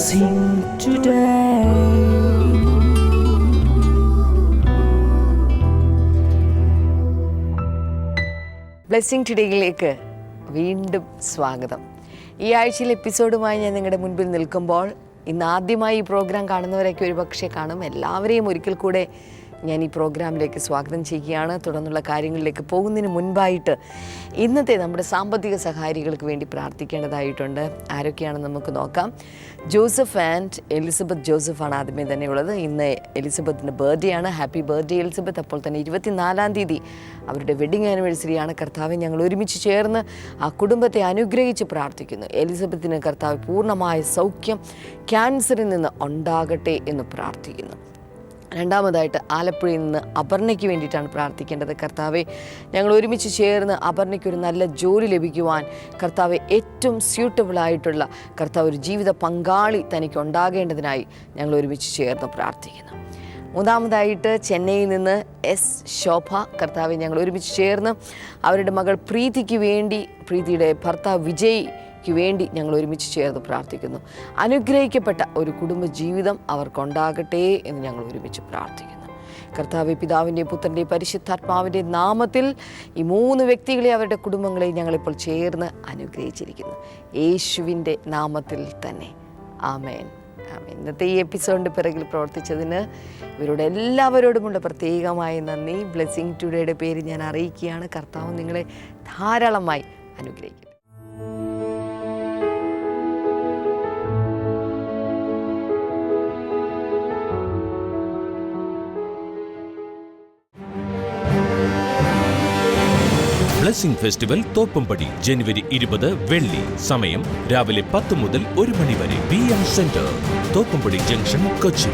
Blessing today. Blessing ടുഡേയിലേക്ക് വീണ്ടും സ്വാഗതം. ഈ ആഴ്ചയിലെ എപ്പിസോഡുമായി ഞാൻ നിങ്ങളുടെ മുൻപിൽ നിൽക്കുമ്പോൾ ഇന്ന് ആദ്യമായി ഈ പ്രോഗ്രാം കാണുന്നവരൊക്കെ ഒരുപക്ഷെ കാണും. എല്ലാവരെയും ഒരിക്കൽ കൂടെ ഞാൻ ഈ പ്രോഗ്രാമിലേക്ക് സ്വാഗതം ചെയ്യുകയാണ്. തുടർന്നുള്ള കാര്യങ്ങളിലേക്ക് പോകുന്നതിന് മുൻപായിട്ട് ഇന്നത്തെ നമ്മുടെ സാമ്പത്തിക സഹായികൾക്ക് വേണ്ടി പ്രാർത്ഥിക്കേണ്ടതായിട്ടുണ്ട്. ആരൊക്കെയാണെന്ന് നമുക്ക് നോക്കാം. ജോസഫ് ആൻഡ് എലിസബത്ത് ജോസഫാണ് ആദ്യമേ തന്നെ ഉള്ളത്. ഇന്ന് എലിസബത്തിൻ്റെ ബർത്ത്ഡേ ആണ്. Happy birthday Elizabeth. അപ്പോൾ തന്നെ 24-ാം തീയതി അവരുടെ വെഡ്ഡിങ് ആനിവേഴ്സറിയാണ്. കർത്താവെ, ഞങ്ങൾ ഒരുമിച്ച് ചേർന്ന് ആ കുടുംബത്തെ അനുഗ്രഹിച്ച് പ്രാർത്ഥിക്കുന്നു. എലിസബത്തിന് കർത്താവ് പൂർണ്ണമായ സൗഖ്യം ക്യാൻസറിൽ നിന്ന് ഉണ്ടാകട്ടെ എന്ന് പ്രാർത്ഥിക്കുന്നു. രണ്ടാമതായിട്ട് ആലപ്പുഴയിൽ നിന്ന് അപർണയ്ക്ക് വേണ്ടിയിട്ടാണ് പ്രാർത്ഥിക്കേണ്ടത്. കർത്താവെ, ഞങ്ങൾ ഒരുമിച്ച് ചേർന്ന് അപർണയ്ക്കൊരു നല്ല ജോലി ലഭിക്കുവാൻ കർത്താവെ ഏറ്റവും സ്യൂട്ടബിളായിട്ടുള്ള കർത്താവ് ഒരു ജീവിത പങ്കാളി തനിക്ക് ഉണ്ടാകേണ്ടതിനായി ഞങ്ങൾ ഒരുമിച്ച് ചേർന്ന് പ്രാർത്ഥിക്കുന്നു. മൂന്നാമതായിട്ട് ചെന്നൈയിൽ നിന്ന് എസ് ശോഭ. കർത്താവെ, ഞങ്ങൾ ഒരുമിച്ച് ചേർന്ന് അവരുടെ മകൾ പ്രീതിക്ക് വേണ്ടി, പ്രീതിയുടെ ഭർത്താവ് വിജയ്ക്ക് വേണ്ടി ഞങ്ങൾ ഒരുമിച്ച് ചേർന്ന് പ്രാർത്ഥിക്കുന്നു. അനുഗ്രഹിക്കപ്പെട്ട ഒരു കുടുംബ ജീവിതം അവർക്കുണ്ടാകട്ടെ എന്ന് ഞങ്ങൾ ഒരുമിച്ച് പ്രാർത്ഥിക്കുന്നു. കർത്താവെ, പിതാവിൻ്റെയും പുത്രൻ്റെയും പരിശുദ്ധാത്മാവിൻ്റെ നാമത്തിൽ ഈ 3 വ്യക്തികളെ, അവരുടെ കുടുംബങ്ങളെ ഞങ്ങളിപ്പോൾ ചേർന്ന് അനുഗ്രഹിച്ചിരിക്കുന്നു. യേശുവിൻ്റെ നാമത്തിൽ തന്നെ ആമേൻ. ഇന്നത്തെ ഈ എപ്പിസോഡിൻ്റെ പിറകിൽ പ്രവർത്തിച്ചതിന് ഇവരോട് എല്ലാവരോടുമുള്ള പ്രത്യേകമായ നന്ദി ബ്ലെസ്സിങ് ടുഡേയുടെ പേര് ഞാൻ അറിയിക്കുകയാണ്. കർത്താവ് നിങ്ങളെ ധാരാളമായി അനുഗ്രഹിക്കും. ബ്ലെസ്സിംഗ് ഫെസ്റ്റിവൽ തോപ്പുംപടി ജനുവരി 20 വെള്ളി. സമയം രാവിലെ 10 മുതൽ 1 മണി വരെ. VM centre, Thoppumpady junction, Kochi.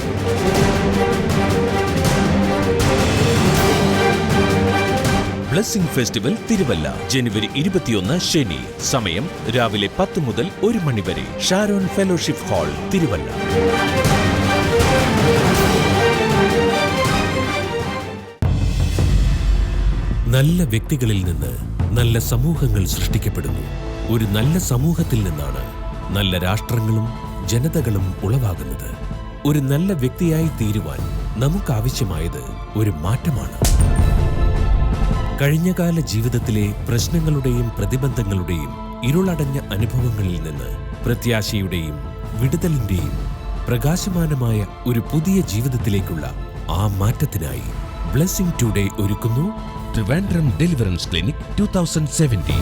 Blessing festival Thiruvalla ജനുവരി 21 ശനി. സമയം രാവിലെ 10 മുതൽ 1 മണി വരെ. Sharon fellowship hall, Thiruvalla. നല്ല വ്യക്തികളിൽ നിന്ന് നല്ല സമൂഹങ്ങൾ സൃഷ്ടിക്കപ്പെടുന്നു. ഒരു നല്ല സമൂഹത്തിൽ നിന്നാണ് നല്ല രാഷ്ട്രങ്ങളും ജനതകളും ഉളവാകുന്നത്. ഒരു നല്ല വ്യക്തിയായി തീരുവാൻ നമുക്കാവശ്യമായത് ഒരു മാറ്റമാണ്. കഴിഞ്ഞകാല ജീവിതത്തിലെ പ്രശ്നങ്ങളുടെയും പ്രതിബന്ധങ്ങളുടെയും ഇരുളടഞ്ഞ അനുഭവങ്ങളിൽ നിന്ന് പ്രത്യാശയുടെയും വിടുതലിന്റെയും പ്രകാശമാനമായ ഒരു പുതിയ ജീവിതത്തിലേക്കുള്ള ആ മാറ്റത്തിനായി ബ്ലെസ്സിംഗ് ടുഡേ ഒരുക്കുന്നു ട്രിവാൻഡ്രം ഡെലിവറൻസ് ക്ലിനിക് 2017.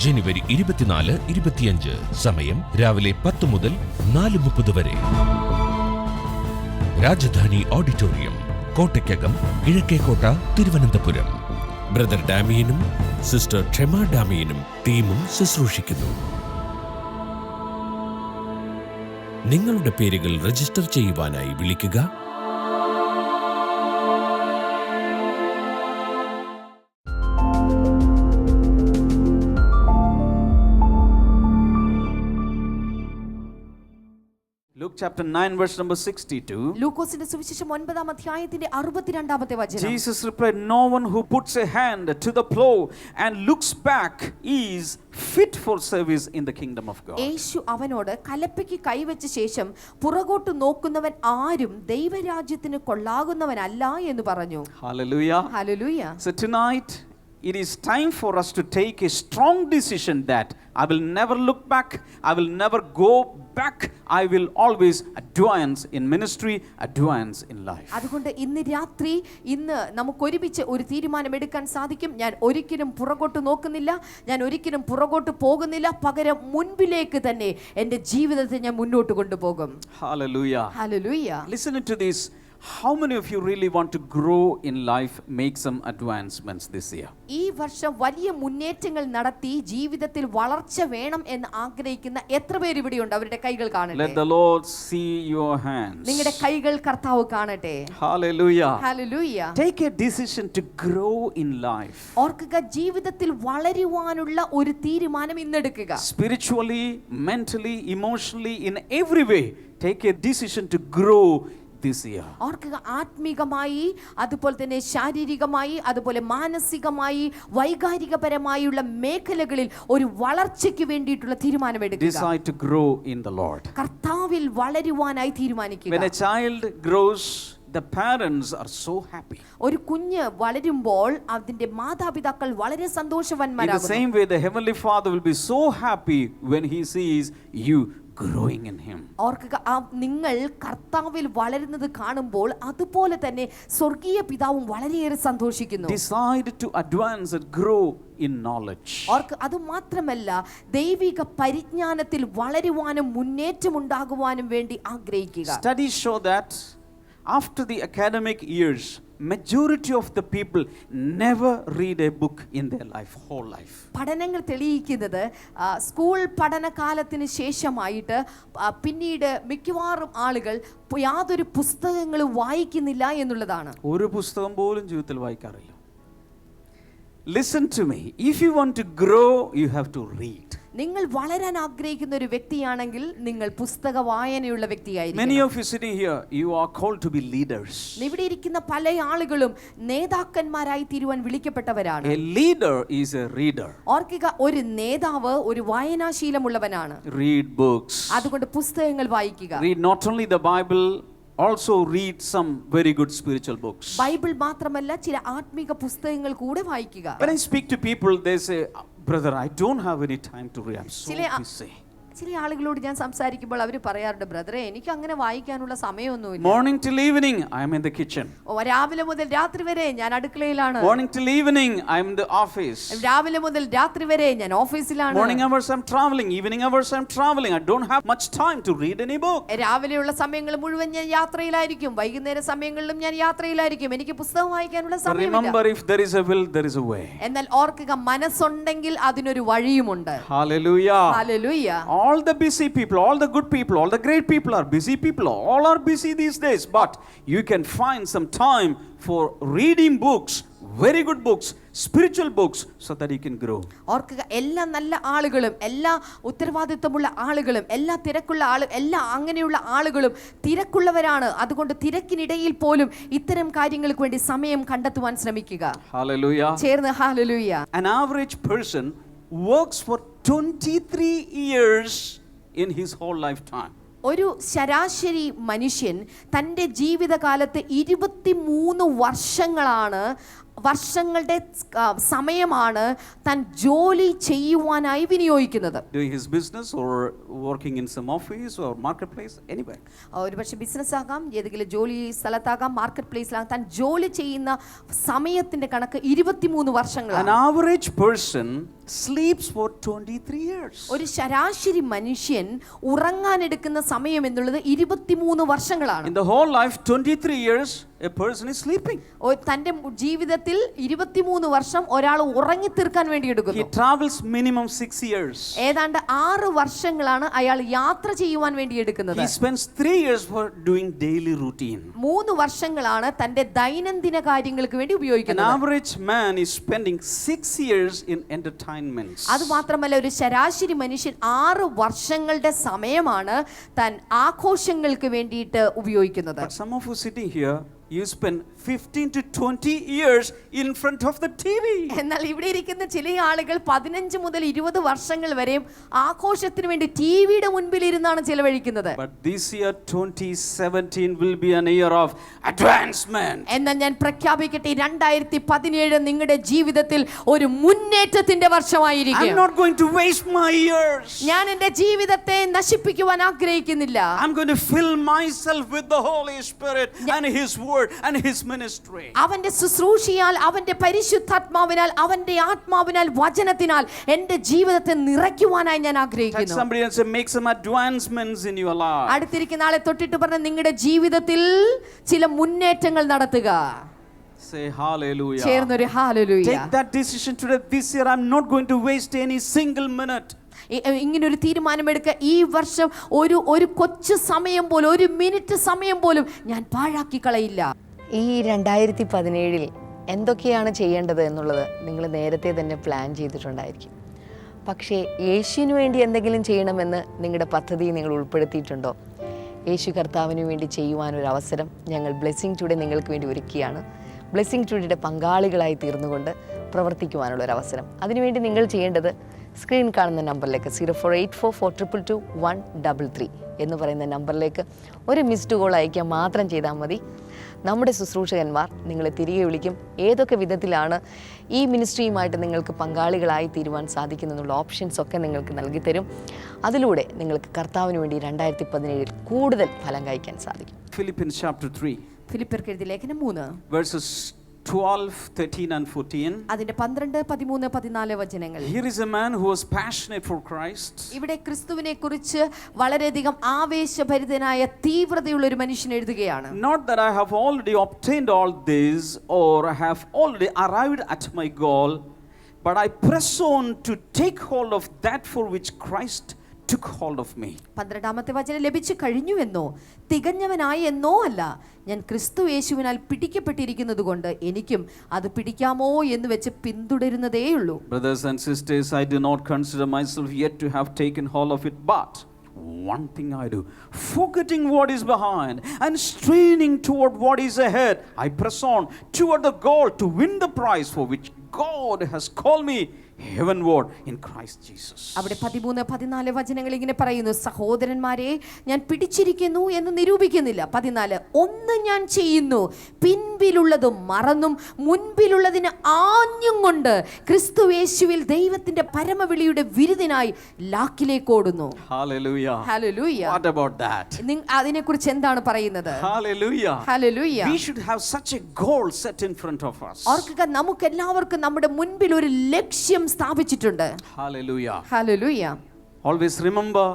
ജനുവരി 24-25. സമയം രാവിലെ 10 മുതൽ 4:30 വരെ. രാജധാനി ഓഡിറ്റോറിയം, കോട്ടയ്ക്കകം, കിഴക്കേക്കോട്ട, തിരുവനന്തപുരം. ബ്രദർ ഡാമിയനും സിസ്റ്റർ ക്ഷമ ഡാമിയനും ടീമും ശുശ്രൂഷിക്കുന്നു. നിങ്ങളുടെ പേരുകൾ രജിസ്റ്റർ ചെയ്യുവാനായി വിളിക്കുക. Luke chapter 9 verse number 62. ലൂക്കോസിന്റെ സുവിശേഷം 9-ാം അധ്യായത്തിന്റെ 62-ാമത്തെ വചനം. Jesus replied, "No one who puts a hand to the plow and looks back is fit for service in the kingdom of God." യേശു അവനോട് കലപ്പയ്ക്ക് കൈവച്ച ശേഷം പുറകോട്ട് നോക്കുന്നവൻ ആരും ദൈവരാജ്യത്തിന് കൊള്ളാകുന്നവനല്ല എന്ന് പറഞ്ഞു. Hallelujah. Hallelujah. So tonight it is time for us to take a strong decision that I will never look back, I will never go back, I will always advance in ministry, advance in life. അതുകൊണ്ട് ഇന്ന് നമുക്ക് ഒരുമിച്ച് ഒരു തീരുമാനം എടുക്കാൻ സാധിക്കും. ഞാൻ ഒരിക്കലും പുറകോട്ട് നോക്കുന്നില്ല, ഞാൻ ഒരിക്കലും പുറകോട്ട് പോകുന്നില്ല, പകരം മുൻപിലേക്ക് തന്നെ എൻ്റെ ജീവിതത്തെ ഞാൻ മുന്നോട്ട് കൊണ്ടുപോകും. Hallelujah. Hallelujah. Listen to this. How many of you really want to grow in life, make some advancements this year? ഈ വർഷം വലിയ മുന്നേറ്റങ്ങൾ നടത്തി ജീവിതത്തിൽ വളർച്ച വേണം എന്ന് ആഗ്രഹിക്കുന്ന എത്ര പേര് ഇവിടെയുണ്ട്? അവരുടെ കൈകൾ കാണട്ടെ. Let the Lord see your hands. നിങ്ങളുടെ കൈകൾ കർത്താവ് കാണട്ടെ. Hallelujah. Hallelujah. Take a decision to grow in life. ഓർക്കുക, ജീവിതത്തിൽ വളരുവാനുള്ള ഒരു തീരുമാനം ഇന്നെടുക്കുക. Spiritually, mentally, emotionally, in every way, take a decision to grow this year. ഓർക്കുക, ആത്മീകമായി, അതുപോലെ തന്നെ ശാരീരികമായി, അതുപോലെ മാനസികമായി, വൈകാരികപരമായുള്ള മേഖലകളിൽ ഒരു വളർച്ചയ്ക്ക് വേണ്ടിയിട്ടുള്ള തീരുമാനമെടുക്കുക. Decide to grow in the Lord. കർത്താവിൽ വളരുവാനായി തീരുമാനിക്കുക. When a child grows, the parents are so happy. ഒരു കുഞ്ഞ് വളരുമ്പോൾ അതിന്റെ മാതാപിതാക്കൾ വളരെ In the സന്തോഷവാന്മാരാകുന്നു. same way, the Heavenly Father will be so happy when He sees you growing in Him. ഓർക്കുക, നിങ്ങൾ കർത്താവിൽ വളരുന്നത് കാണുമ്പോൾ അതുപോലെ തന്നെ സ്വർഗീയ പിതാവും വളരെയേറെ സന്തോഷിക്കുന്നു. Decide to advance and grow in knowledge. ഓർക്ക്, അത് മാത്രമല്ല ദൈവിക പരിജ്ഞാനത്തിൽ വളരുവാനും മുന്നേറ്റമുണ്ടാകുവാനും വേണ്ടി ആഗ്രഹിക്കുക. Studies show that after the academic years, majority of the people never read a book in their life, whole life. പഠനങ്ങൾ തെളിയിക്കുന്നത് സ്കൂൾ പഠനകാലത്തിന് ശേഷമായിട്ട് പിന്നീട് മിക്കവാറും ആളുകൾ യാതൊരു പുസ്തകങ്ങളും വായിക്കുന്നില്ല എന്നുള്ളതാണ്. ഒരു പുസ്തകം പോലും ജീവിതത്തിൽ വായിക്കാറില്ല. Listen to me. If you want to grow, you have to read. നിങ്ങൾ വളരാൻ ആഗ്രഹിക്കുന്ന ഒരു വ്യക്തിയാണെങ്കിൽ നിങ്ങൾ പുസ്തക വായനയുള്ള വ്യക്തിയായിരിക്കും. Many of you sitting here, you are called to be leaders. ഇവിടെ ഇരിക്കുന്ന പല ആളുകളും നേതാക്കന്മാരായി തീരുവാൻ വിളിക്കപ്പെട്ടവരാണ്. A leader is a reader. ഓർക്കുക, ഒരു നേതാവ് ഒരു വായനാശീലമുള്ളവനാണ്. Read books. അതുകൊണ്ട് പുസ്തകങ്ങൾ വായിക്കുക. Read not only the Bible, also read some very good spiritual books. Bible മാത്രമല്ല, ചില ആത്മീക പുസ്തകങ്ങൾ കൂടെ വായിക്കുക. When I speak to people, they say, brother, I don't have any time to read. I'm so busy. ചില ആളുകളോട് ഞാൻ സംസാരിക്കുമ്പോൾ അവർ പറയാറുണ്ട്, ബ്രദറെ, എനിക്ക് അങ്ങനെ വായിക്കാനുള്ള സമയമൊന്നുമില്ല. Morning till evening, I am in the kitchen. രാവിലെ മുതൽ രാത്രി വരെ ഞാൻ അടുക്കളയിലാണ്. Morning till evening, I am in the office. രാവിലെ മുതൽ രാത്രി വരെ ഞാൻ ഓഫീസിലാണ്. Morning hours I'm traveling, evening hours I'm traveling. I don't have much time to read any book. രാവിലെയുള്ള സമയങ്ങൾ മുഴുവൻ ഞാൻ യാത്രയിലായിരിക്കും, വൈകുന്നേര സമയങ്ങളിലും ഞാൻ യാത്രയിലായിരിക്കും, എനിക്ക് പുസ്തകം വായിക്കാനുള്ള സമയമില്ല. Remember, if there is a will, there is a way. എന്നാൽ ഓർക്കുക, മനസ്സുണ്ടെങ്കിൽ അതിനൊരു വഴിയുമുണ്ട്. Hallelujah. Hallelujah. All the busy people, all the good people, all the great people are busy people. All are busy these days. But you can find some time for reading books, very good books, spiritual books, so that you can grow. ഓർക്കുക, എല്ലാ നല്ല ആളുകളും, എല്ലാ ഉത്തരവാദിത്വമുള്ള ആളുകളും, എല്ലാ തിരക്കുള്ള എല്ലാ അങ്ങനെയുള്ള ആളുകളും തിരക്കുള്ളവരാണ്. അതുകൊണ്ട് തിരക്കിനിടയിൽ പോലും ഇത്തരം കാര്യങ്ങൾക്ക് വേണ്ടി സമയം കണ്ടെത്തുവാൻ ശ്രമിക്കുക. Hallelujah. ചേർന്ന് hallelujah. An average person works for 23 years in his whole lifetime. ഒരു ശരാശരി മനുഷ്യൻ തൻ്റെ ജീവിതകാലത്ത് 23 വർഷങ്ങളുടെ സമയമാണ് താൻ ജോലി ചെയ്യുവാനായി വിനിയോഗിക്കുന്നത്. Doing his business or working in some office or marketplace, anywhere. ഒരുപക്ഷെ ബിസിനസ് ആകാം, ഏതെങ്കിലും ജോലി സ്ഥലത്താകാം, മാർക്കറ്റ് പ്ലേസിലാകാം. താൻ ജോലി ചെയ്യുന്ന സമയത്തിന്റെ കണക്ക് 23 വർഷങ്ങളാണ്. An average person sleeps for 23 years. ഒരു ശരാശരി മനുഷ്യൻ ഉറങ്ങാൻ എടുക്കുന്ന സമയം എന്നുള്ളത് 23 വർഷങ്ങളാണ്. In the whole life, 23 years, a person is sleeping. തന്റെ ജീവിതത്തിൽ 23 വർഷം ഒരാൾ ഉറങ്ങി തീർക്കാൻ വേണ്ടി എടുക്കുന്നു. He travels minimum 6 years. ഏതാണ്ട് 6 വർഷങ്ങളാണ് അയാൾ യാത്ര ചെയ്യുവാൻ വേണ്ടി എടുക്കുന്നത്. He spends 3 years for doing daily routine. 3 വർഷങ്ങളാണ് തന്റെ ദൈനംദിന കാര്യങ്ങൾക്ക് വേണ്ടി An ഉപയോഗിക്കുന്നത്. average man is spending 6 years in entertainments. അത് മാത്രമല്ല, ഒരു ശരാശരി മനുഷ്യൻ 6 വർഷങ്ങളുടെ സമയമാണ് താൻ ആഘോഷങ്ങൾക്ക് വേണ്ടിയിട്ട് ഉപയോഗിക്കുന്നത്. But some of you sitting here, you spend 15 to 20 years in front of the TV. എന്നാൽ ഇവിടെ ഇരിക്കുന്ന ചില ആളുകൾ 15 മുതൽ 20 വർഷങ്ങൾ വരെയും ആഘോഷത്തിന് വേണ്ടി ടിവിയുടെ മുൻപിൽ ഇരുന്നാണ് ചെലവഴിക്കുന്നത്. But this year 2017 will be an year of advancement. എന്നാൽ ഞാൻ പ്രഖ്യാപിക്കട്ടെ, 2017 നിങ്ങളുടെ ജീവിതത്തിൽ ഒരു മുന്നേറ്റത്തിന്റെ വർഷമായിരിക്കും. I'm not going to waste my years. ഞാൻ എൻ്റെ ജീവിതത്തെ നശിപ്പിക്കുവാൻ ആഗ്രഹിക്കുന്നില്ല. I'm going to fill myself with the Holy Spirit and His Word and His ministry. അവന്റെ ശുശ്രൂഷയാൽ, അവന്റെ പരിശുദ്ധാത്മാവിനാൽ, അവന്റെ ആത്മാവിനാൽ, വചനത്തിനാൽ എൻ്റെ ജീവിതത്തെ നിറയ്ക്കുവാനായി ഞാൻ Touch ആഗ്രഹിക്കുന്നു. somebody and say, make some advancements in your life. അടുത്തിരിക്കുന്ന ആളെ തൊട്ടിട്ട് പറഞ്ഞ, നിങ്ങളുടെ ജീവിതത്തിൽ ചില മുന്നേറ്റങ്ങൾ നടത്തുക. Say hallelujah. ചേർന്നൊരു hallelujah. Take that decision today. This year I'm not going to waste any single minute. ഇങ്ങനൊരു തീരുമാനമെടുക്കുക. ഈ വർഷം ഒരു കൊച്ചു സമയം പോലും, ഒരു മിനിറ്റ് സമയം പോലും ഞാൻ പാഴാക്കി കളയില്ല. ഈ 2017 എന്തൊക്കെയാണ് ചെയ്യേണ്ടത് എന്നുള്ളത് നിങ്ങൾ നേരത്തെ തന്നെ പ്ലാൻ ചെയ്തിട്ടുണ്ടായിരിക്കും. പക്ഷേ യേശുവിന് വേണ്ടി എന്തെങ്കിലും ചെയ്യണമെന്ന് നിങ്ങളുടെ പദ്ധതി നിങ്ങൾ ഉൾപ്പെടുത്തിയിട്ടുണ്ടോ? യേശു കർത്താവിന് വേണ്ടി ചെയ്യുവാനൊരു അവസരം ഞങ്ങൾ ബ്ലെസ്സിങ് ടുഡേ നിങ്ങൾക്ക് വേണ്ടി ഒരുക്കിയാണ്. ബ്ലെസ്സിങ് ടുഡേയുടെ പങ്കാളികളായി തീർന്നുകൊണ്ട് പ്രവർത്തിക്കുവാനുള്ളൊരവസരം. അതിനുവേണ്ടി നിങ്ങൾ ചെയ്യേണ്ടത് സ്ക്രീൻ കാണുന്ന നമ്പറിലേക്ക് 0484222133 എന്ന് പറയുന്ന നമ്പറിലേക്ക് ഒരു മിസ്ഡ് കോൾ അയക്കാൻ മാത്രം ചെയ്താൽ മതി. നമ്മുടെ ശുശ്രൂഷകന്മാർ നിങ്ങളെ തിരികെ വിളിക്കും. ഏതൊക്കെ വിധത്തിലാണ് ഈ മിനിസ്ട്രിയുമായിട്ട് നിങ്ങൾക്ക് പങ്കാളികളായി തീരുവാൻ സാധിക്കുന്നുള്ള ഓപ്ഷൻസ് ഒക്കെ നിങ്ങൾക്ക് നൽകി തരും. അതിലൂടെ നിങ്ങൾക്ക് കർത്താവിന് വേണ്ടി 2017 കൂടുതൽ ഫലം കഴിക്കാൻ സാധിക്കും. Philippians chapter 3, ഫിലിപ്പിയർക്ക് എഴുതിയ ലേഖനം 3 verses 12, 13 and 14. അതിന്റെ 12, 13, 14 വചനങ്ങൾ. Here is a man who was passionate for Christ. ഇവിടെ ക്രിസ്തുവിനെ കുറിച്ച് വളരെയധികം ആവേശഭരിതനായ തീവ്രതയുള്ള ഒരു മനുഷ്യൻ എഴുതുകയാണ്. Not that I have already obtained all this or have already arrived at my goal, but I press on to take hold of that for which Christ took hold of me. 12ാമത്തെ വചനം ലഭിച്ചു കഴിഞ്ഞുവെന്നോ തികഞ്ഞവനായി എന്നോ അല്ല, ഞാൻ ക്രിസ്തു യേശുവിനാൽ പിടിക്കപ്പെട്ടിരിക്കുന്നത് കൊണ്ട് എനിക്കും അത് പിടിക്കാമോ എന്ന് വെച്ച് പിന്തുടരുന്നതേയുള്ളൂ. Brothers and sisters, I do not consider myself yet to have taken hold of it, but one thing I do, forgetting what is behind and straining toward what is ahead, I press on toward the goal to win the prize for which God has called me heavenward in Christ Jesus. അവിടെ 13, 14 വചനങ്ങൾ ഇങ്ങനെ പറയുന്നു, സഹോദരന്മാരെ ഞാൻ പിടിച്ചിരിക്കുന്നു എന്ന് നിരൂപിക്കുന്നില്ല. 14, ഒന്ന് ഞാൻ ചെയ്യുന്നു, പിൻപിലുള്ളതും മറന്നും മുൻപിലുള്ളതിന് ആഞ്ഞും കൊണ്ട് ക്രിസ്തു യേശുവിൽ ദൈവത്തിന്റെ പരമവിളിയുടെ വിരുദിനായി ലാക്കിലേക്ക് ഓടുന്നു. Hallelujah. Hallelujah. What about that? അതിനെക്കുറിച്ച് എന്താണ് പറയുന്നത്? Hallelujah. Hallelujah. We should have such a goal set in front of us. ഓർക്കുക, നമുക്ക് എല്ലാവർക്കും നമ്മുടെ മുൻപിൽ ഒരു ലക്ഷ്യം സ്ഥാപിച്ചിട്ടുണ്ട്. Hallelujah. Hallelujah. Always remember,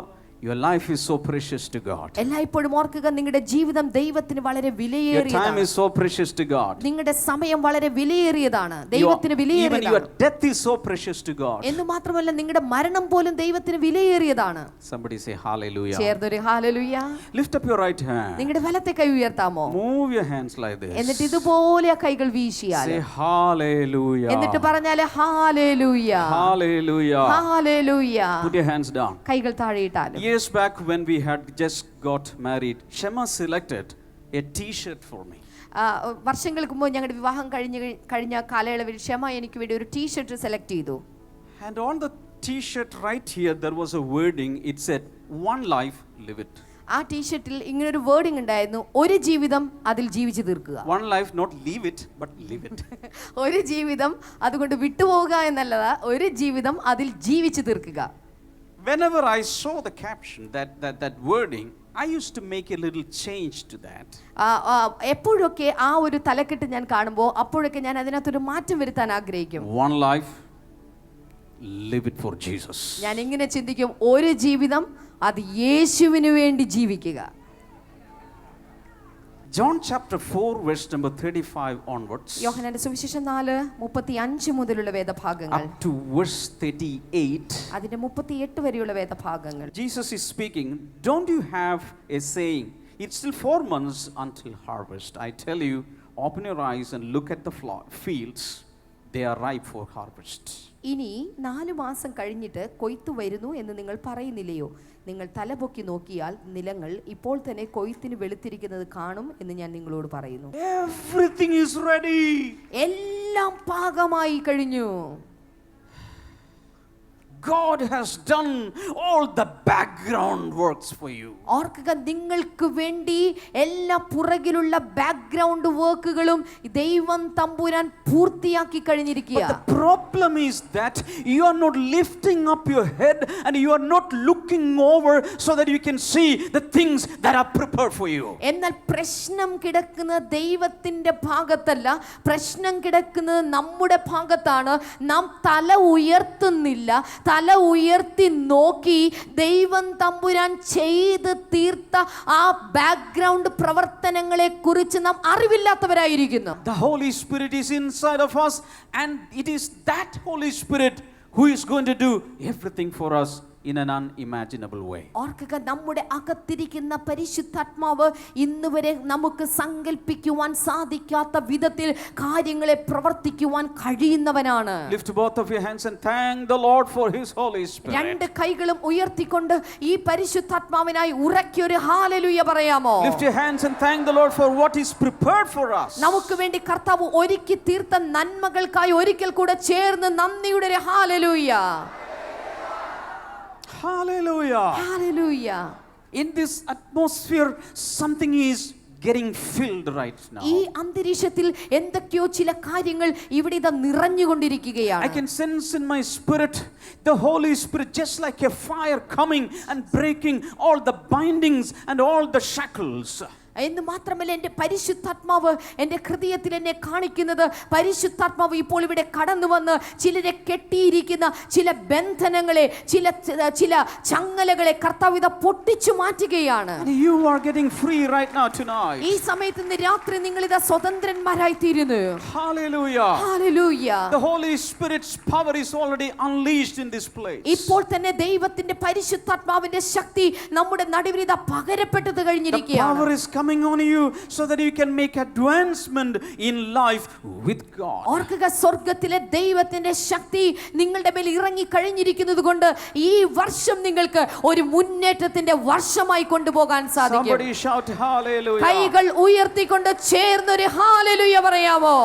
your life is so precious to God. എല്ലായ്പ്പോഴും ഓർക്കുക, നിങ്ങളുടെ ജീവിതം ദൈവത്തിന് വളരെ Your time വിലയേറിയതാണ്. is so precious to God. നിങ്ങളുടെ സമയം വളരെ വിലയേറിയതാണ്, ദൈവത്തിന് Even your വിലയേറിയതാണ്. death is so precious to God. എന്ന് മാത്രമല്ല നിങ്ങളുടെ മരണം പോലും ദൈവത്തിന് വിലയേറിയതാണ്. Somebody say hallelujah. ചേർന്നൊരു hallelujah. Lift up your right hand. നിങ്ങളുടെ വലത്തെ കൈ ഉയർത്താമോ? Move your hands like this. എന്നിട്ട് ഇതുപോലെ ആ കൈകൾ വീശിയാൽ Say hallelujah. എന്നിട്ട് പറഞ്ഞാല് hallelujah Hallelujah. Hallelujah. Put your hands down. കൈകൾ താഴെയിട്ടാലും. Years back when we had just got married, Shema selected a t-shirt for me. വർഷങ്ങൾക്ക് മുമ്പ് ഞങ്ങളുടെ വിവാഹം കഴിഞ്ഞ കാലയളവിൽ ക്ഷമ എനിക്ക് വേണ്ടി ഒരു ടീഷർട്ട് സെലക്ട് ചെയ്തു. And on the t-shirt right here there was a wording. It said, one life, live it. ആ ടീഷർട്ടിൽ ഇങ്ങനെ ഒരു വേർഡിംഗ് ഉണ്ടായിരുന്നു, ഒരു ജീവിതം അതിൽ ജീവിച്ചു തീർക്കുക. One life, not leave it, but live it. ഒരു ജീവിതം അതുകൊണ്ട് വിട്ടുപോകുക എന്നല്ലതാ, ഒരു ജീവിതം അതിൽ ജീവിച്ചു തീർക്കുക. Whenever I saw the caption, that wording, I used to make a little change to that. എപ്പോഴൊക്കെ ആ ഒരു തലക്കെട്ട് ഞാൻ കാണുമ്പോൾ അപ്പോഴൊക്കെ ഞാൻ അതിനകത്തൊരു മാറ്റം വരുത്താൻ ആഗ്രഹിക്കും. One life, live it for Jesus. ഞാൻ ഇങ്ങനെ ചിന്തിക്കും, ഒരു ജീവിതം അത് യേശുവിന് വേണ്ടി ജീവിക്കുക. John chapter 4 verse number 35 onwards. യോഹന്നാന്റെ സുവിശേഷം 4:35 മുതലുള്ള വേദഭാഗങ്ങൾ Up to verse 38. അതിന്റെ 38 വരെയുള്ള വേദഭാഗങ്ങൾ. Jesus is speaking. Don't you have a saying, it's still 4 months until harvest. I tell you, open your eyes and look at the fields. They are ripe for harvest. ഇനി 4 മാസം കഴിഞ്ഞിട്ട് കൊയ്ത്ത് വരുന്നു എന്ന് നിങ്ങൾ പറയുന്നില്ലയോ? നിങ്ങൾ തലപൊക്കി നോക്കിയാൽ നിലങ്ങൾ ഇപ്പോൾ തന്നെ കൊയ്ത്തിന് വെളുത്തിരിക്കുന്നത് കാണും എന്ന് ഞാൻ നിങ്ങളോട് പറയുന്നു. Everything is ready. എല്ലാം പാകമായി കഴിഞ്ഞു. God has done all the background works for you. ഓർക്കുക, നിങ്ങൾക്ക് വേണ്ടി എല്ലാ പുറകിലുള്ള ബാക്ക്ഗ്രൗണ്ട് വർക്കുകളും ദൈവം തമ്പുരാൻ പൂർത്തിയാക്കി കഴിഞ്ഞിരിക്കുക. But the problem is that you are not lifting up your head and you are not looking over so that you can see the things that are prepared for you. എന്നാൽ പ്രശ്നം കിടക്കുന്നത് ദൈവത്തിന്റെ ഭാഗത്തല്ല, പ്രശ്നം കിടക്കുന്നത് നമ്മുടെ ഭാഗത്താണ്. നാം തല ഉയർത്തുന്നില്ല. തല ഉയർത്തി നോക്കി ദൈവം തമ്പുരാൻ ചെയ്ത് തീർത്ത ആ ബാക്ക്ഗ്രൗണ്ട് പ്രവർത്തനങ്ങളെ കുറിച്ച് നാം അറിവില്ലാത്തവരായിരിക്കുന്നു. The Holy Spirit is inside of us and it is that Holy Spirit who is going to do everything for us in an unimaginable way. ഓർക്കുക, നമ്മുടെ അകത്തിരിക്കുന്ന പരിശുദ്ധാത്മാവ് ഇന്നുവരെ നമുക്ക് സങ്കല്പിക്കുവാൻ സാധിക്കാത്ത വിധത്തിൽ കാര്യങ്ങളെ പ്രവർത്തിക്കുവാൻ കഴിയുന്നവനാണ്. Lift both of your hands and thank the Lord for His Holy Spirit. രണ്ട് കൈകളും ഉയർത്തിക്കൊണ്ട് ഈ പരിശുദ്ധാത്മാവിനായി ഉറക്കെ ഒരു ഹല്ലേലൂയ പറയാമോ? Lift your hands and thank the Lord for what He's prepared for us. നമുക്ക് വേണ്ടി കർത്താവ് ഒരുക്കി തീർത്ത നന്മകൾക്കായി ഒരിക്കൽ കൂടെ ചേർന്ന് നന്ദിയുടെ ഒരു hallelujah. Hallelujah. Hallelujah. In this atmosphere, something is getting filled right now. ഈ അന്തരീക്ഷത്തിൽ എന്തൊക്കെയോ ചില കാര്യങ്ങൾ ഇവിടെ ഇതാ നിറഞ്ഞുകൊണ്ടിരിക്കുകയാണ്. I can sense in my spirit the Holy Spirit just like a fire coming and breaking all the bindings and all the shackles. എന്ന് മാത്രമല്ല, എൻ്റെ പരിശുദ്ധാത്മാവ് എൻ്റെ ഹൃദയത്തിൽ എന്നെ കാണിക്കുന്നത്, പരിശുദ്ധാത്മാവ് ഇപ്പോൾ ഇവിടെ കടന്നു വന്ന് ചിലരെ കെട്ടിയിരിക്കുന്ന ചില ബന്ധനങ്ങളെ, ചില ചങ്ങലകളെ കർത്താവ് ഇതാ പൊട്ടിച്ചു മാറ്റുകയാണ്. You are getting free right now tonight. ഈ സമയത്ത് ഇന്ന് രാത്രി നിങ്ങൾ ഇതാ സ്വതന്ത്രന്മാരായി തീരുന്നു. Hallelujah. Hallelujah. The Holy Spirit's power is already unleashed in this place. ഇപ്പോൾ തന്നെ ദൈവത്തിന്റെ പരിശുദ്ധാത്മാവിന്റെ ശക്തി നമ്മുടെ നടുവിൽ ഇതാ പകരപ്പെട്ടത് The കഴിഞ്ഞിരിക്കുകയാണ്. power is coming on you so that you can make advancement in life with God. ഓർക്കുക, സ്വർഗ്ഗത്തിലെ ദൈവത്തിന്റെ ശക്തി നിങ്ങളുടെ മേൽ ഇറങ്ങി കഴിഞ്ഞിരിക്കുന്നത് കൊണ്ട് ഈ വർഷം നിങ്ങൾക്ക് ഒരു മുന്നേറ്റത്തിന്റെ വർഷമായി കൊണ്ടുപോകാൻ സാധിക്കും. Somebody shout hallelujah. കൈകൾ ഉയർത്തിക്കൊണ്ട് ചേർന്നൊരു ഹല്ലേലൂയ പറയാമോ?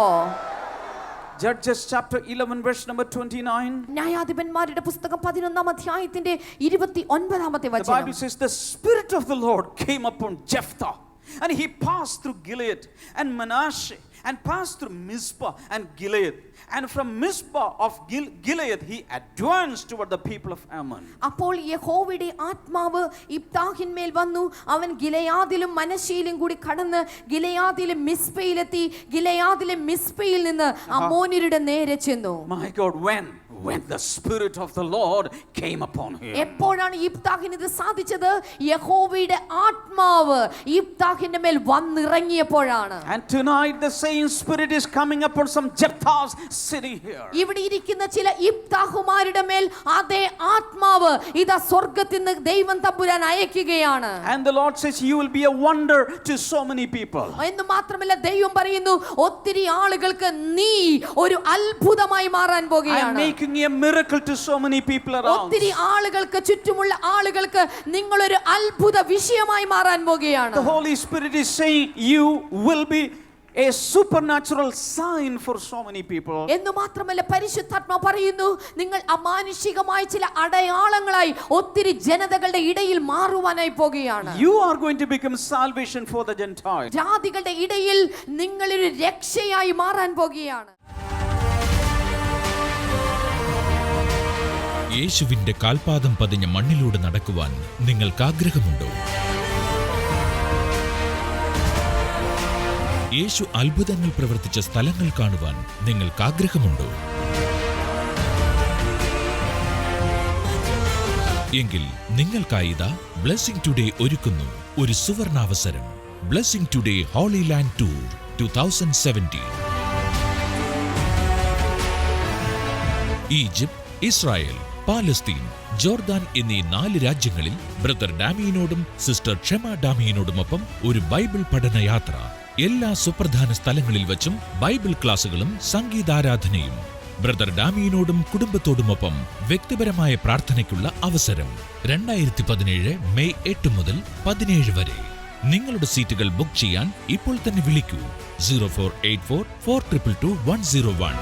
Judges chapter 11 verse number 29. ന്യായാധിപന്മാരുടെ പുസ്തകം 11-ാം അധ്യായത്തിന്റെ 29-ാമത്തെ The Bible വചനം. says the Spirit of the Lord came upon Jephthah and he passed through Gilead and Manasseh and passed through Mizpah and Gilead. And from Mizpah of Gilead he advanced toward the people of Ammon. അപ്പോൾ യഹോവയുടെ ആത്മാവ് ഇബ്താഹിന്മേൽ വന്നു. അവൻ ഗിലെയാദിലും മനശ്ശെയിലും കൂടി കടന്ന് ഗിലെയാദിലും മിസ്പയിലെത്തി. ഗിലെയാദിലെ മിസ്പയിൽ നിന്ന് അമ്മോന്യരുടെ നേരെ ചെന്നു. My God, when the Spirit of the Lord came upon him. എപ്പോഴാണ് ഇബ്താഹിന് ഇത് സാധിച്ചത്? യഹോവയുടെ ആത്മാവ് ഇബ്താഹിന്റെ മേൽ വന്നിറങ്ങിയപ്പോഴാണ്. And tonight the same Spirit is coming upon some Jephthahs sitting here. ഇവിടെ ഇരിക്കുന്ന ചില ഇബ്താഹുമാരുടെ മേൽ അതേ ആത്മാവ് ഇതാ സ്വർഗ്ഗത്തിൽ നിന്ന് ദൈവം തമ്പുരാൻ അയക്കുകയാണ്. And the Lord says you will be a wonder to so many people. എന്ന് മാത്രമല്ല, ദൈവം പറയുന്നു, ഒത്തിരി ആളുകൾക്ക് നീ ഒരു അത്ഭുതമായി മാറാൻ I am പോകുകയാണ്. making a miracle to so many people around. ഒത്തിരി ആളുകൾക്ക്, ചുറ്റുമുള്ള ആളുകൾക്ക് നിങ്ങൾ ഒരു അത്ഭുത വിഷയമായി മാറാൻ പോകുകയാണ്. The Holy Spirit is saying you will be a supernatural sign for so many people. എന്ന് മാത്രമല്ല, പരിശുദ്ധാത്മാവ് പറയുന്നു, നിങ്ങൾ അമാനുഷികമായ ചില അടയാളങ്ങളായി ഒത്തിരി ജനതകളുടെ ഇടയിൽ മാറുവാനായി പോകുകയാണ്. You are going to become salvation for the Gentiles. ജാതികളുടെ ഇടയിൽ നിങ്ങളൊരു രക്ഷയായി മാറാൻ പോകുകയാണ്. യേശുവിന്റെ കാൽപാദം പതിഞ്ഞ മണ്ണിലൂടെ നടക്കുവാൻ നിങ്ങൾക്ക് ആഗ്രഹമുണ്ടോ? യേശു അത്ഭുതങ്ങൾ പ്രവർത്തിച്ച സ്ഥലങ്ങൾ കാണുവാൻ നിങ്ങൾക്ക് ആഗ്രഹമുണ്ടോ? എങ്കിൽ നിങ്ങൾക്കായി ഇതാ ബ്ലെസ്സിംഗ് ടുഡേ ഒരുക്കുന്നു ഒരു സുവർണാവസരം. Blessing today holy land tour 2017. Egypt, Israel, Palestine, Jordan എന്നീ 4 രാജ്യങ്ങളിൽ ബ്രദർ ഡാമിയനോടും സിസ്റ്റർ ക്ഷമ ഡാമിയനോടുമൊപ്പം ഒരു ബൈബിൾ പഠന യാത്ര. എല്ലാ സുപ്രധാന സ്ഥലങ്ങളിൽ വച്ചും ബൈബിൾ ക്ലാസുകളും സംഗീതാരാധനയും. ബ്രദർ ഡാമിയനോടും കുടുംബത്തോടുമൊപ്പം വ്യക്തിപരമായ പ്രാർത്ഥനയ്ക്കുള്ള അവസരം. 2017 മെയ് 8 മുതൽ 17 വരെ. നിങ്ങളുടെ സീറ്റുകൾ ബുക്ക് ചെയ്യാൻ ഇപ്പോൾ തന്നെ വിളിക്കൂ 0484 422 101.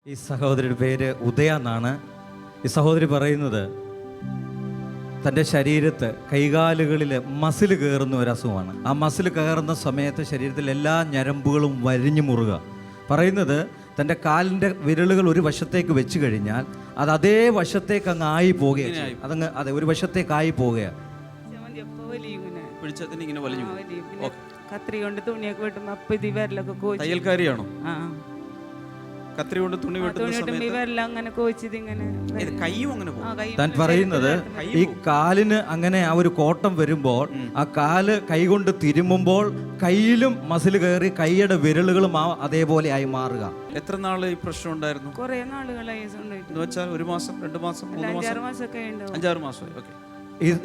ഈ സഹോദരിയുടെ പേര് ഉദയ എന്നാണ്. ഈ സഹോദരി പറയുന്നത് തൻ്റെ ശരീരത്ത് കൈകാലുകളിൽ മസിൽ കയറുന്ന ഒരു അസുഖമാണ്. ആ മസിൽ കയറുന്ന സമയത്ത് ശരീരത്തിൽ എല്ലാ ഞരമ്പുകളും വരിഞ്ഞു മുറുക. പറയുന്നത് തൻ്റെ കാലിൻ്റെ വിരലുകൾ ഒരു വശത്തേക്ക് വെച്ച് കഴിഞ്ഞാൽ അത് അതേ വശത്തേക്ക് അങ്ങ് ആയി പോവുകയാണ്. അതങ്ങ് അതെ ഒരു വശത്തേക്കായി പോവുകയാണ്. കത്രി കൊണ്ട് തുണിയൊക്കെ വെട്ടുമ്പോ അപ്പൊ ഇത് വിരലൊക്കെ തയ്യൽക്കാരിയാണോ? കത്രി കൊണ്ട് തുണി വെട്ടുന്ന സമയത്ത് ഇവരെല്ലാം അങ്ങനെ കോച്ചിത് ഇങ്ങനെ കയ്യും അങ്ങനെ പോകും. താൻ പറയുന്നത് ഈ കാലിന് അങ്ങനെ ആ ഒരു കോട്ടം വരുമ്പോൾ ആ കാല് കൈകൊണ്ട് തിരുമ്മുമ്പോൾ കയ്യിലും മസിൽ കയറി കൈയുടെ വിരലുകളും അതേപോലെ ആയി മാറുക. എത്ര നാള് ഈ പ്രശ്നം ഉണ്ടായിരുന്നു? കുറെ നാളുകളായി എന്ന് വെച്ചാൽ 1 മാസം 2 മാസം 3 മാസം 5-6 മാസമൊക്കെ ഉണ്ടാവും. 5-6 മാസമായി. ഓക്കെ.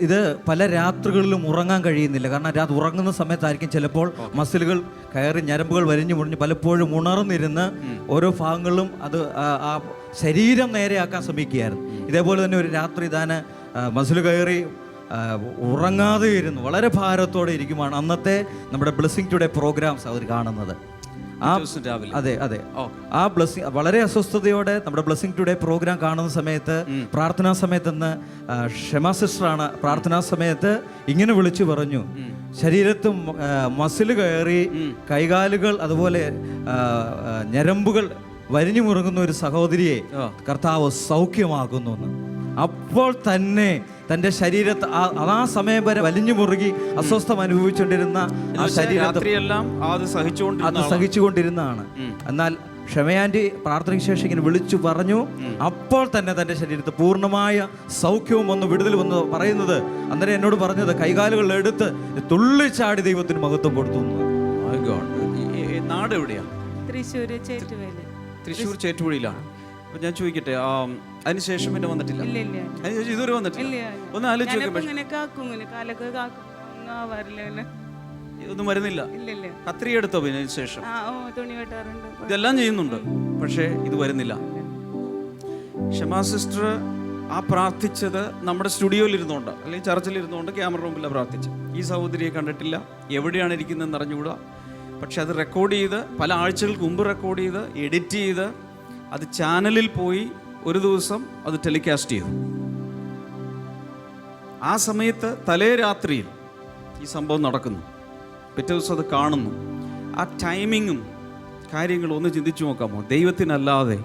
ഇത് പല രാത്രികളിലും ഉറങ്ങാൻ കഴിയുന്നില്ല. കാരണം രാത്രി ഉറങ്ങുന്ന സമയത്തായിരിക്കും ചിലപ്പോൾ മസിലുകൾ കയറി ഞരമ്പുകൾ വലിഞ്ഞു മുറിഞ്ഞ് പലപ്പോഴും ഉണർന്നിരുന്ന് ഓരോ ഭാഗങ്ങളിലും അത് ആ ശരീരം നേരെയാക്കാൻ ശ്രമിക്കുകയായിരുന്നു. ഇതേപോലെ തന്നെ ഒരു രാത്രി താൻ മസിൽ കയറി ഉറങ്ങാതെ ഇരുന്നു വളരെ ഭാരത്തോടെ ഇരിക്കുമാണ് അന്നത്തെ നമ്മുടെ ബ്ലെസ്സിംഗ് ടുഡേ പ്രോഗ്രാംസ് അവർ കാണുന്നത്. അതെ അതെ, ആ ബ്ലെസ്സിംഗ് വളരെ അസ്വസ്ഥതയോടെ നമ്മുടെ ബ്ലെസ്സിംഗ് ടുഡേ പ്രോഗ്രാം കാണുന്ന സമയത്ത് പ്രാർത്ഥനാ സമയത്തെന്ന് ക്ഷമ സിസ്റ്ററാണ് പ്രാർത്ഥനാ സമയത്ത് ഇങ്ങനെ വിളിച്ചു പറഞ്ഞു, ശരീരത്ത് മസിൽ കയറി കൈകാലുകൾ അതുപോലെ ഞരമ്പുകൾ വരിഞ്ഞു മുറുകുന്ന ഒരു സഹോദരിയെ കർത്താവ് സൗഖ്യമാക്കുന്നു എന്ന്. അപ്പോൾ തന്നെ തൻ്റെ ശരീരത്ത് ആ സമയം വരെ വലിഞ്ഞു മുറുകി അസ്വസ്ഥം അനുഭവിച്ചുകൊണ്ടിരുന്ന ആ ശരീരത്തെ അത് സഹിച്ചുകൊണ്ടിരുന്നതാണ്. എന്നാൽ ക്ഷമയാൻ്റെ പ്രാർത്ഥനയ്ക്ക് ശേഷം ഇങ്ങനെ വിളിച്ചു പറഞ്ഞു, അപ്പോൾ തന്നെ തൻ്റെ ശരീരത്ത് പൂർണ്ണമായ സൗഖ്യവും വന്നു, വിടുതൽ വന്നു പറയുന്നത്. അന്നേരം എന്നോട് പറഞ്ഞത് കൈകാലുകൾ എടുത്ത് തുള്ളിച്ചാടി ദൈവത്തിന് മഹത്വം കൊടുത്തു. നാട് എവിടെയാ? തൃശ്ശൂർ ചേറ്റുവഴിയിലാണ്. അപ്പൊ ഞാൻ ചോദിക്കട്ടെ, അതിനുശേഷം പിന്നെ വന്നിട്ടില്ല? അതിനുശേഷം ഇതുവരെ വന്നിട്ടില്ല. ഒന്ന് ആലോചിച്ച് ഒന്നും വരുന്നില്ല. കത്രി എടുത്തോ പിന്നെ ശേഷം? ഇതെല്ലാം ചെയ്യുന്നുണ്ട്, പക്ഷേ ഇത് വരുന്നില്ല. ക്ഷമാ സിസ്റ്റർ ആ പ്രാർത്ഥിച്ചത് നമ്മുടെ സ്റ്റുഡിയോയിൽ ഇരുന്നുകൊണ്ട് അല്ലെങ്കിൽ ചർച്ചിൽ ഇരുന്നുകൊണ്ട് ക്യാമറ റൂമിലാണ് പ്രാർത്ഥിച്ചത്. ഈ സഹോദരിയെ കണ്ടിട്ടില്ല, എവിടെയാണ് ഇരിക്കുന്നതെന്ന് അറിഞ്ഞുകൂടാ. പക്ഷെ അത് റെക്കോർഡ് ചെയ്ത് പല ആഴ്ചകൾക്ക് മുമ്പ് റെക്കോർഡ് ചെയ്ത് എഡിറ്റ് ചെയ്ത് അത് ചാനലിൽ പോയി ഒരു ദിവസം അത് ടെലികാസ്റ്റ് ചെയ്തു. ആ സമയത്ത് തലേ രാത്രിയിൽ ഈ സംഭവം നടക്കുന്നു, പിറ്റേ ദിവസം അത് കാണുന്നു. ആ ടൈമിങ്ങും കാര്യങ്ങളും ഒന്ന് ചിന്തിച്ചു നോക്കാമോ? ദൈവത്തിനല്ലാതെ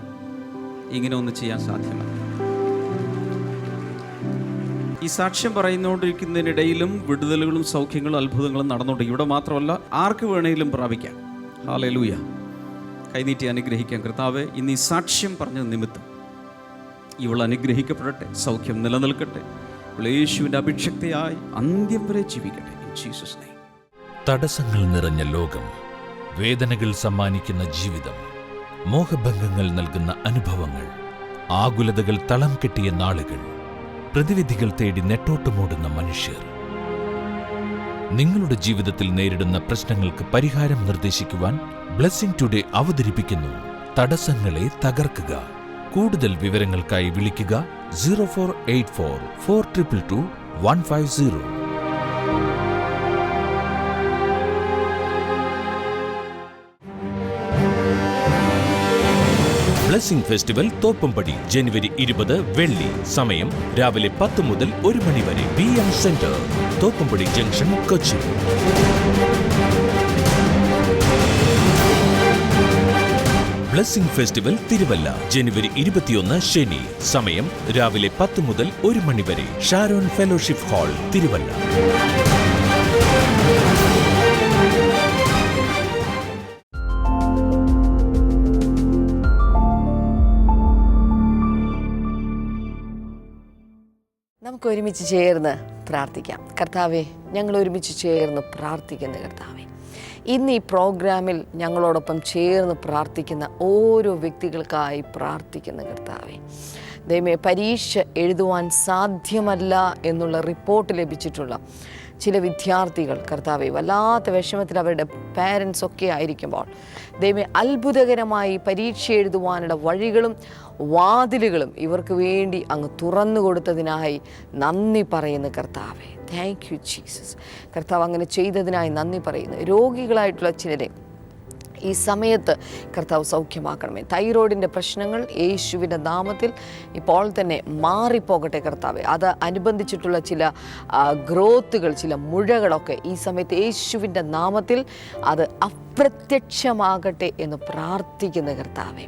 ഇങ്ങനെ ഒന്ന് ചെയ്യാൻ സാധ്യമല്ല. ഈ സാക്ഷ്യം പറയുന്നുകൊണ്ടിരിക്കുന്നതിനിടയിലും വിടുതലുകളും സൗഖ്യങ്ങളും അത്ഭുതങ്ങളും നടന്നുകൊണ്ട് ഇവിടെ മാത്രമല്ല ആർക്ക് വേണമെങ്കിലും പ്രാപിക്കാം. ഹല്ലേലൂയ. കൈനീട്ടി അനുഗ്രഹിക്കാം. കർത്താവേ, ഇന്ന് ഈ സാക്ഷ്യം പറഞ്ഞ നിമിത്തം ഇവൾ അനുഗ്രഹിക്കപ്പെടട്ടെ, സൗഖ്യം നിലനിൽക്കട്ടെ, യേശുവിൻ്റെ അഭിഷക്തയായി അന്ത്യം വരെ ജീവിക്കട്ടെ. In Jesus name. തടസ്സങ്ങൾ നിറഞ്ഞ ലോകം, വേദനകൾ സമ്മാനിക്കുന്ന ജീവിതം, മോഹഭംഗങ്ങൾ നൽകുന്ന അനുഭവങ്ങൾ, ആകുലതകൾ തളം കെട്ടിയ നാളുകൾ, പ്രതിവിധികൾ തേടി നെട്ടോട്ടമോടുന്ന മനുഷ്യർ. നിങ്ങളുടെ ജീവിതത്തിൽ നേരിടുന്ന പ്രശ്നങ്ങൾക്ക് പരിഹാരം നിർദ്ദേശിക്കുവാൻ ബ്ലെസ്സിംഗ് ടുഡേ അവതരിപ്പിക്കുന്നു തടസ്സങ്ങളെ തകർക്കുക. കൂടുതൽ വിവരങ്ങൾക്കായി വിളിക്കുക 0484 422 150. ബ്ലെസ്സിംഗ് ഫെസ്റ്റിവൽ തോപ്പുംപടി ജനുവരി 20 വെള്ളി. സമയം രാവിലെ 10 മുതൽ 1 മണി വരെ. BM centre, Thoppumpady junction, Kochi. Blessing festival Thiruvalla ജനുവരി 21 ശനി. സമയം രാവിലെ 10 മുതൽ 1 മണി വരെ. Sharon fellowship hall, Thiruvalla. നമുക്ക് ഒരുമിച്ച് ചേർന്ന് പ്രാർത്ഥിക്കാം. കർത്താവെ, ഞങ്ങൾ ഒരുമിച്ച് ചേർന്ന് പ്രാർത്ഥിക്കുന്ന കർത്താവെ, ഇന്ന് ഈ പ്രോഗ്രാമിൽ ഞങ്ങളോടൊപ്പം ചേർന്ന് പ്രാർത്ഥിക്കുന്ന ഓരോ വ്യക്തികൾക്കായി പ്രാർത്ഥിക്കുന്ന കർത്താവെ, ദൈവമേ, പരീക്ഷ എഴുതുവാൻ സാധ്യമല്ല എന്നുള്ള റിപ്പോർട്ട് ലഭിച്ചിട്ടുള്ള ചില വിദ്യാർത്ഥികൾ കർത്താവെ വല്ലാത്ത വിഷമത്തിൽ അവരുടെ പാരൻസ് ഒക്കെ ആയിരിക്കുമ്പോൾ ദൈവമേ, അത്ഭുതകരമായി പരീക്ഷ എഴുതുവാനുള്ള വഴികളും വാതിലുകളും ഇവർക്ക് വേണ്ടി അങ്ങ് തുറന്നു കൊടുത്തതിനായി നന്ദി പറയുന്നു കർത്താവെ. Thank you Jesus. കർത്താവ് അങ്ങനെ ചെയ്തതിനായി നന്ദി പറയുന്നു. രോഗികളായിട്ടുള്ള ചിലരെ ഈ സമയത്ത് കർത്താവ് സൗഖ്യമാക്കണമേ. തൈറോയിഡിൻ്റെ പ്രശ്നങ്ങൾ യേശുവിൻ്റെ നാമത്തിൽ ഇപ്പോൾ തന്നെ മാറിപ്പോകട്ടെ കർത്താവെ. അത് അനുബന്ധിച്ചിട്ടുള്ള ചില ഗ്രോത്തുകൾ, ചില മുഴകളൊക്കെ ഈ സമയത്ത് യേശുവിൻ്റെ നാമത്തിൽ അത് അപ്രത്യക്ഷമാകട്ടെ എന്ന് പ്രാർത്ഥിക്കുന്ന കർത്താവെ.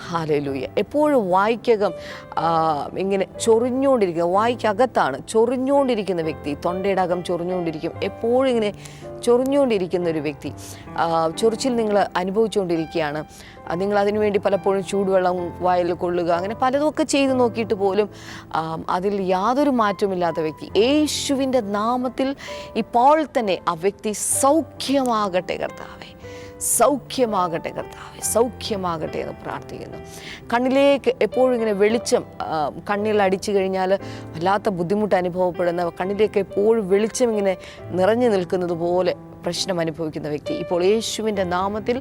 ഹല്ലേലൂയ. എപ്പോഴും വായ്ക്കകം ഇങ്ങനെ ചൊറിഞ്ഞുകൊണ്ടിരിക്കുക, വായ്ക്കകത്താണ് ചൊറിഞ്ഞുകൊണ്ടിരിക്കുന്ന വ്യക്തി, തൊണ്ടയുടെ അകം ചൊറിഞ്ഞുകൊണ്ടിരിക്കും, എപ്പോഴും ഇങ്ങനെ ചൊറിഞ്ഞുകൊണ്ടിരിക്കുന്ന ഒരു വ്യക്തി, ചൊറിച്ചിൽ നിങ്ങൾ അനുഭവിച്ചുകൊണ്ടിരിക്കുകയാണ്, നിങ്ങൾ അതിനുവേണ്ടി പലപ്പോഴും ചൂടുവെള്ളം വായിൽ കൊള്ളുക, അങ്ങനെ പലതുമൊക്കെ ചെയ്ത് നോക്കിയിട്ട് പോലും അതിൽ യാതൊരു മാറ്റമില്ലാത്ത വ്യക്തി, യേശുവിൻ്റെ നാമത്തിൽ ഇപ്പോൾ തന്നെ ആ വ്യക്തി സൗഖ്യമാകട്ടെ കർത്താവേ, സൗഖ്യമാകട്ടെ കർത്താവേ, സൗഖ്യമാകട്ടെ എന്ന് പ്രാർത്ഥിക്കുന്നു. കണ്ണിലേക്ക് എപ്പോഴും ഇങ്ങനെ വെളിച്ചം കണ്ണിൽ അടിച്ചു കഴിഞ്ഞാൽ വല്ലാത്ത ബുദ്ധിമുട്ട് അനുഭവപ്പെടുന്ന, കണ്ണിലേക്ക് എപ്പോഴും വെളിച്ചം ഇങ്ങനെ നിറഞ്ഞു നിൽക്കുന്നത് പോലെ പ്രശ്നം അനുഭവിക്കുന്ന വ്യക്തി, ഇപ്പോൾ യേശുവിൻ്റെ നാമത്തിൽ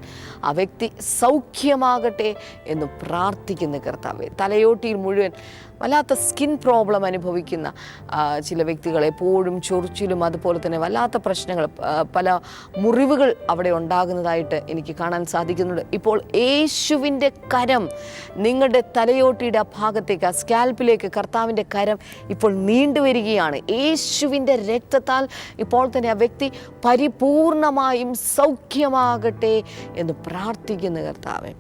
ആ വ്യക്തി സൗഖ്യമാകട്ടെ എന്ന് പ്രാർത്ഥിക്കുന്ന കർത്താവേ. തലയോട്ടിയിൽ മുഴുവൻ വല്ലാത്ത സ്കിൻ പ്രോബ്ലം അനുഭവിക്കുന്ന ചില വ്യക്തികൾ, എപ്പോഴും ചൊറിച്ചിലും അതുപോലെ തന്നെ വല്ലാത്ത പ്രശ്നങ്ങൾ, പല മുറിവുകൾ അവിടെ ഉണ്ടാകുന്നതായിട്ട് എനിക്ക് കാണാൻ സാധിക്കുന്നുണ്ട്. ഇപ്പോൾ യേശുവിൻ്റെ കരം നിങ്ങളുടെ തലയോട്ടിയുടെ ഭാഗത്തേക്ക്, ആ സ്കാൽപ്പിലേക്ക് കർത്താവിൻ്റെ കരം ഇപ്പോൾ നീണ്ടുവരികയാണ്. യേശുവിൻ്റെ രക്തത്താൽ ഇപ്പോൾ തന്നെ ആ വ്യക്തി പരിപൂർണമായും സൗഖ്യമാകട്ടെ എന്ന് പ്രാർത്ഥിക്കുന്ന കർത്താവേ.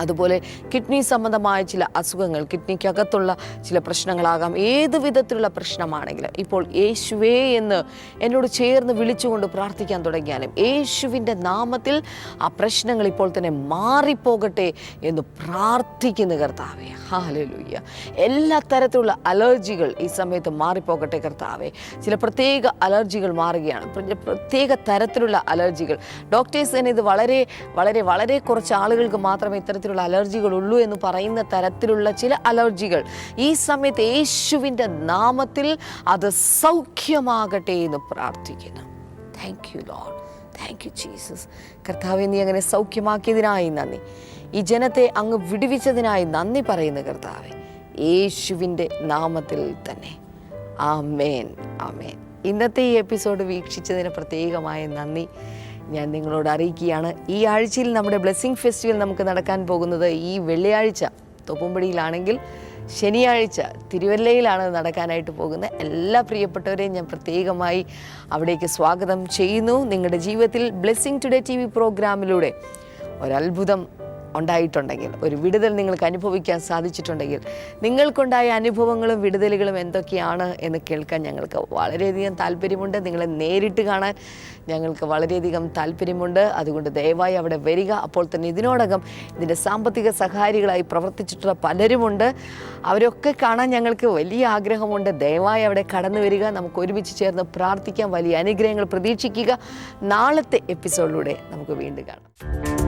അതുപോലെ കിഡ്നി സംബന്ധമായ ചില അസുഖങ്ങൾ, കിഡ്നിക്കകത്തുള്ള ചില പ്രശ്നങ്ങളാകാം, ഏത് വിധത്തിലുള്ള പ്രശ്നമാണെങ്കിലും ഇപ്പോൾ യേശുവേ എന്ന് എന്നോട് ചേർന്ന് വിളിച്ചുകൊണ്ട് പ്രാർത്ഥിക്കാൻ തുടങ്ങിയാലും യേശുവിൻ്റെ നാമത്തിൽ ആ പ്രശ്നങ്ങൾ ഇപ്പോൾ തന്നെ മാറിപ്പോകട്ടെ എന്ന് പ്രാർത്ഥിക്കുന്ന കർത്താവേ. ഹല്ലേലൂയ. എല്ലാ തരത്തിലുള്ള അലർജികൾ ഈ സമയത്ത് മാറിപ്പോകട്ടെ കർത്താവേ. ചില പ്രത്യേക അലർജികൾ മാറുകയാണ്, പ്രത്യേക തരത്തിലുള്ള അലർജികൾ. ഡോക്ടേഴ്സ് തന്നെ ഇത് വളരെ വളരെ വളരെ കുറച്ച് ആളുകൾക്ക് മാത്രമേ ഇത്തരത്തിലുള്ള അലർജികൾ ഉള്ളൂ എന്ന് പറയുന്ന തരത്തിലുള്ള ചില അലർജികൾ ഈ സമയത്ത് യേശുവിൻ്റെ നാമത്തിൽ അത് സൗഖ്യമാകട്ടെ എന്ന് പ്രാർത്ഥിക്കുന്നു. Thank you Lord, thank you Jesus. കർത്താവേ, നീ അങ്ങനെ സൗഖ്യമാക്കിയതിനായി നന്ദി. ഈ ജനത്തെ അങ്ങ് വിടുവിച്ചതിനായി നന്ദി പറയുന്ന കർത്താവേ, യേശുവിൻ്റെ നാമത്തിൽ തന്നെ. ആമേൻ, ആമേൻ. ഇന്നത്തെ ഈ എപ്പിസോഡ് വീക്ഷിച്ചതിന് പ്രത്യേകമായ നന്ദി ഞാൻ നിങ്ങളോട് അറിയിക്കുകയാണ്. ഈ ആഴ്ചയിൽ നമ്മുടെ ബ്ലെസ്സിങ് ഫെസ്റ്റിവൽ നമുക്ക് നടക്കാൻ പോകുന്നത് ഈ വെള്ളിയാഴ്ച തോപ്പുംപടിയിലാണെങ്കിൽ ശനിയാഴ്ച തിരുവല്ലയിലാണ് നടക്കാനായിട്ട് പോകുന്നത്. എല്ലാ പ്രിയപ്പെട്ടവരെയും ഞാൻ പ്രത്യേകമായി അവിടേക്ക് സ്വാഗതം ചെയ്യുന്നു. നിങ്ങളുടെ ജീവിതത്തിൽ ബ്ലെസ്സിങ് ടുഡേ TV പ്രോഗ്രാമിലൂടെ ഒരത്ഭുതം ഉണ്ടായിട്ടുണ്ടെങ്കിൽ, ഒരു വിടുതൽ നിങ്ങൾക്ക് അനുഭവിക്കാൻ സാധിച്ചിട്ടുണ്ടെങ്കിൽ, നിങ്ങൾക്കുണ്ടായ അനുഭവങ്ങളും വിടുതലുകളും എന്തൊക്കെയാണ് എന്ന് കേൾക്കാൻ ഞങ്ങൾക്ക് വളരെയധികം താല്പര്യമുണ്ട്. നിങ്ങളെ നേരിട്ട് കാണാൻ ഞങ്ങൾക്ക് വളരെയധികം താല്പര്യമുണ്ട്. അതുകൊണ്ട് ദയവായി അവിടെ വരിക. അപ്പോൾ തന്നെ ഇതിനോടകം ഇതിൻ്റെ സാമ്പത്തിക സഹായികളായി പ്രവർത്തിച്ചിട്ടുള്ള പലരുമുണ്ട്. അവരൊക്കെ കാണാൻ ഞങ്ങൾക്ക് വലിയ ആഗ്രഹമുണ്ട്. ദയവായി അവിടെ കടന്നു വരിക. നമുക്ക് ഒരുമിച്ച് ചേർന്ന് പ്രാർത്ഥിക്കാം. വലിയ അനുഗ്രഹങ്ങൾ പ്രതീക്ഷിക്കുക. നാളത്തെ എപ്പിസോഡിലൂടെ നമുക്ക് വീണ്ടും കാണാം.